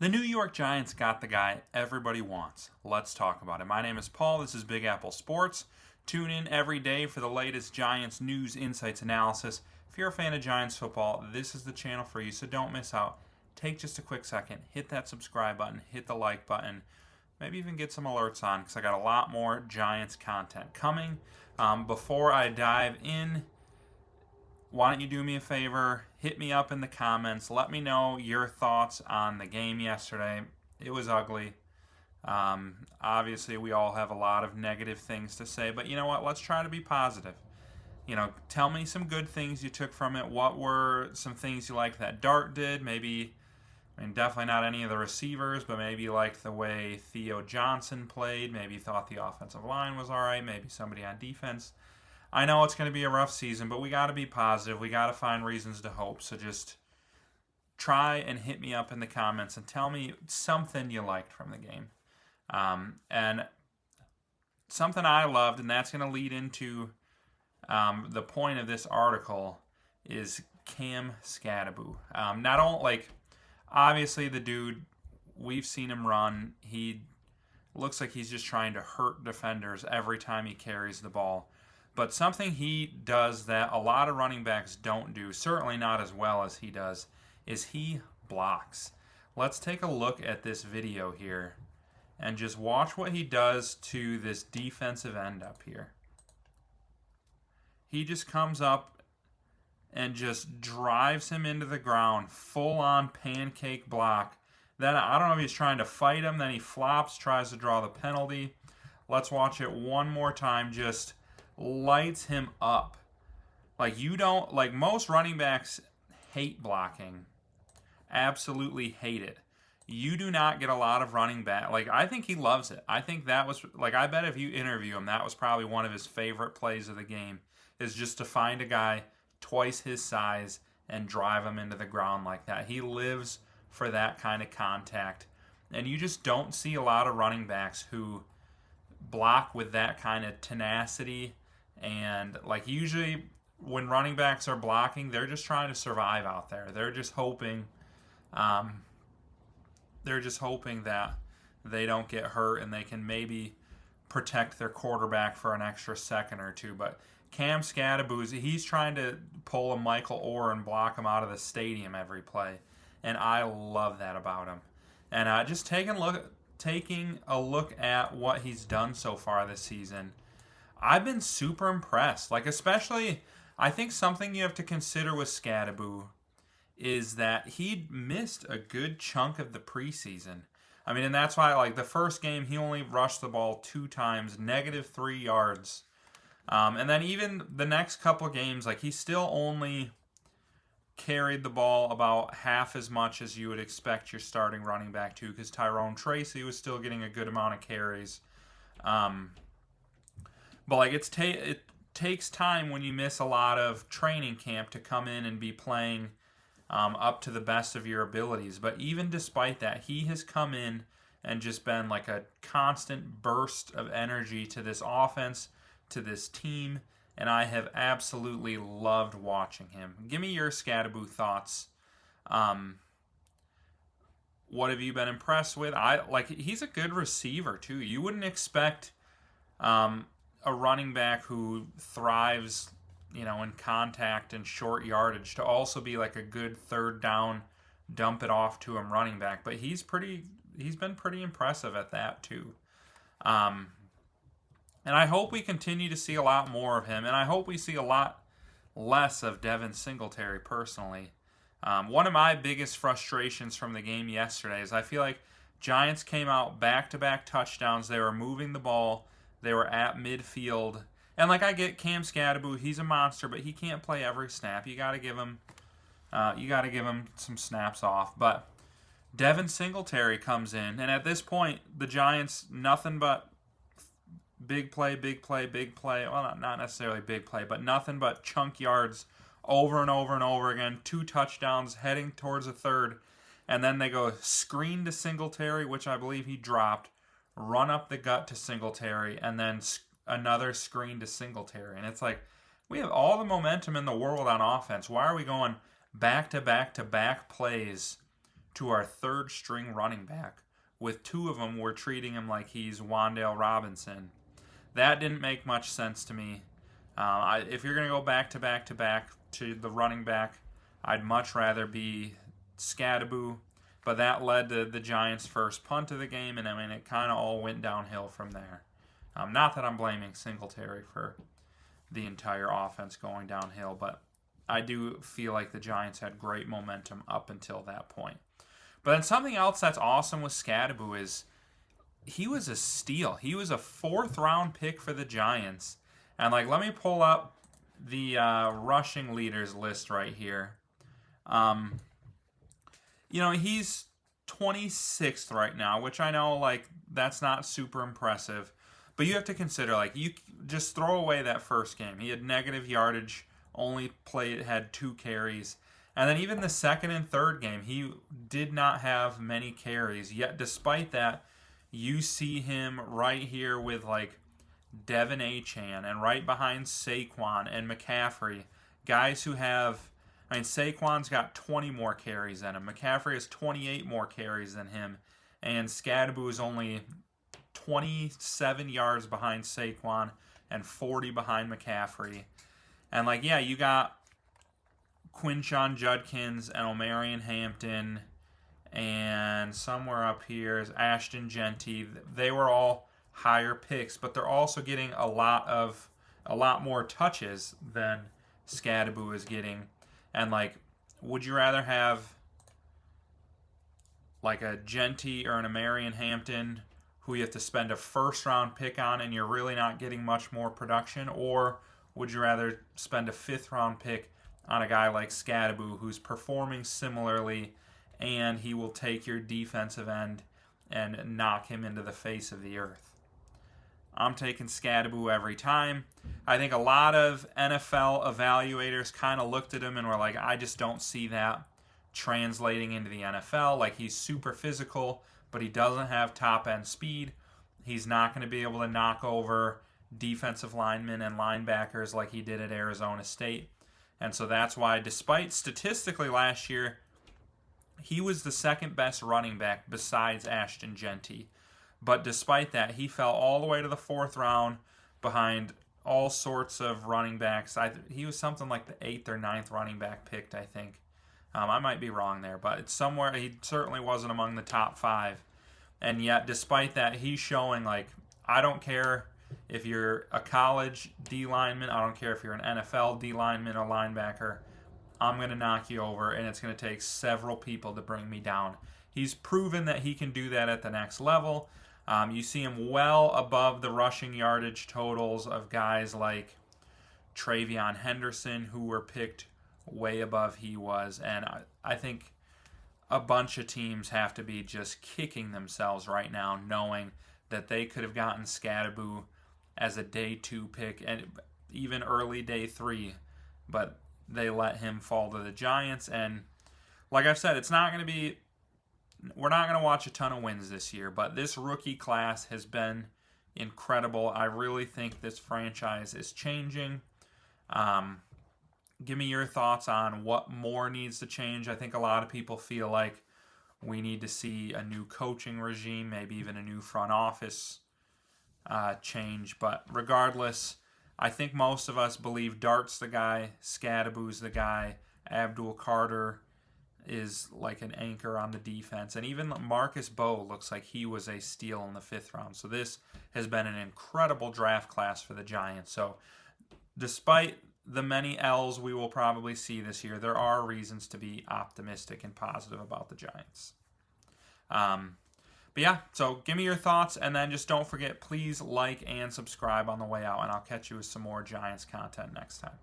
The New York Giants got the guy everybody wants. Let's talk about it. My name is Paul. This is Big Apple Sports. Tune in every day for the latest Giants news, insights, analysis. If you're a fan of Giants football, this is the channel for you, so don't miss out. Take just a quick second, hit that subscribe button, hit the like button, maybe even get some alerts on because I got a lot more Giants content coming. Before I dive in, why don't you do me a favor? Hit me up in the comments. Let me know your thoughts on the game yesterday. It was ugly. Obviously, we all have a lot of negative things to say, but you know what? Let's try to be positive. Tell me some good things you took from it. What were some things you liked that Dart did? Maybe, definitely not any of the receivers, but maybe you liked the way Theo Johnson played. Maybe you thought the offensive line was all right. Maybe somebody on defense. I know it's going to be a rough season, but we got to be positive. We got to find reasons to hope. So just try and hit me up in the comments and tell me something you liked from the game. And something I loved, and that's going to lead into the point of this article, is Cam Skattebo. Not only, obviously the dude, we've seen him run. He looks like he's just trying to hurt defenders every time he carries the ball. But something he does that a lot of running backs don't do, certainly not as well as he does, is he blocks. Let's take a look at this video here and just watch what he does to this defensive end up here. He just comes up and just drives him into the ground, full-on pancake block. Then I don't know if he's trying to fight him, then he flops, tries to draw the penalty. Let's watch it one more time, just lights him up. Most running backs hate blocking. Absolutely hate it. You do not get a lot of running back. I think he loves it. I think that was, I bet if you interview him, that was probably one of his favorite plays of the game, is just to find a guy twice his size and drive him into the ground like that. He lives for that kind of contact. And you just don't see a lot of running backs who block with that kind of tenacity. And usually when running backs are blocking, they're just trying to survive out there. They're just hoping that they don't get hurt and they can maybe protect their quarterback for an extra second or two. But Cam Skattebo, he's trying to pull a Michael Orr and block him out of the stadium every play. And I love that about him. And just taking a look at what he's done so far this season, I've been super impressed. Especially, I think something you have to consider with Skattebo is that he missed a good chunk of the preseason. And that's why, the first game, he only rushed the ball 2 times, -3 yards. And then even the next couple games, he still only carried the ball about half as much as you would expect your starting running back to, because Tyrone Tracy was still getting a good amount of carries. But it takes time when you miss a lot of training camp to come in and be playing up to the best of your abilities. But even despite that, he has come in and just been a constant burst of energy to this offense, to this team, and I have absolutely loved watching him. Give me your Skattebo thoughts. What have you been impressed with? He's a good receiver too. You wouldn't expect a running back who thrives, in contact and short yardage to also be a good third down, dump it off to him running back. But he's been pretty impressive at that too. And I hope we continue to see a lot more of him, and I hope we see a lot less of Devin Singletary personally. One of my biggest frustrations from the game yesterday is I feel like Giants came out back-to-back touchdowns. They were moving the ball. They were at midfield. And I get Cam Skattebo, he's a monster, but he can't play every snap. You got to give him some snaps off. But Devin Singletary comes in, and at this point, the Giants, nothing but big play, big play, big play. Well, not necessarily big play, but nothing but chunk yards over and over and over again. 2 touchdowns heading towards a third. And then they go screen to Singletary, which I believe he dropped, run up the gut to Singletary, and then another screen to Singletary. And it's we have all the momentum in the world on offense. Why are we going back-to-back-to-back plays to our third string running back, with 2 of them we're treating him like he's Wan'Dale Robinson. That didn't make much sense to me. If you're going to go back to back to back to the running back, I'd much rather be Skattebo. But that led to the Giants' first punt of the game, and I mean, it kind of all went downhill from there. Not that I'm blaming Singletary for the entire offense going downhill, but I do feel like the Giants had great momentum up until that point. But then something else that's awesome with Skattebo is he was a steal. He was a 4th-round pick for the Giants. And, like, let me pull up the rushing leaders list right here. You know, he's 26th right now, which I know, like, that's not super impressive. But you have to consider, like, you just throw away that first game. He had negative yardage, had 2 carries. And then even the second and third game, he did not have many carries. Yet, despite that, you see him right here with, like, Devin Achane and right behind Saquon and McCaffrey. Guys who have... I mean, Saquon's got 20 more carries than him. McCaffrey has 28 more carries than him. And Skattebo is only 27 yards behind Saquon and 40 behind McCaffrey. And, like, yeah, you got Quinshon Judkins and Omarion Hampton, and somewhere up here is Ashton Genty. They were all higher picks, but they're also getting a lot more touches than Skattebo is getting. And, like, would you rather have, like, a Genty or an Omarion Hampton who you have to spend a first-round pick on and you're really not getting much more production? Or would you rather spend a 5th-round pick on a guy like Skattebo who's performing similarly, and he will take your defensive end and knock him into the face of the earth? I'm taking Skattebo every time. I think a lot of NFL evaluators kind of looked at him and were like, I just don't see that translating into the NFL. Like, he's super physical, but he doesn't have top-end speed. He's not going to be able to knock over defensive linemen and linebackers like he did at Arizona State. And so that's why, despite statistically last year, he was the second best running back besides Ashton Genty. But despite that, he fell all the way to the 4th round behind all sorts of running backs. He was something like the 8th or 9th running back picked, I think. I might be wrong there, but it's somewhere. He certainly wasn't among the top 5. And yet, despite that, he's showing, like, I don't care if you're a college D lineman. I don't care if you're an NFL D lineman or linebacker. I'm going to knock you over, and it's going to take several people to bring me down. He's proven that he can do that at the next level. You see him well above the rushing yardage totals of guys like Travion Henderson, who were picked way above he was. And I think a bunch of teams have to be just kicking themselves right now, knowing that they could have gotten Skattebo as a day 2 pick and even early day 3, but they let him fall to the Giants. And like I've said, we're not going to watch a ton of wins this year, but this rookie class has been incredible. I really think this franchise is changing. Give me your thoughts on what more needs to change. I think a lot of people feel like we need to see a new coaching regime, maybe even a new front office change. But regardless, I think most of us believe Dart's the guy, Skattebo's the guy, Abdul Carter is like an anchor on the defense. And even Marcus Bowe looks like he was a steal in the 5th round. So this has been an incredible draft class for the Giants. So despite the many L's we will probably see this year, there are reasons to be optimistic and positive about the Giants. But yeah, so give me your thoughts, and then just don't forget, please like and subscribe on the way out, and I'll catch you with some more Giants content next time.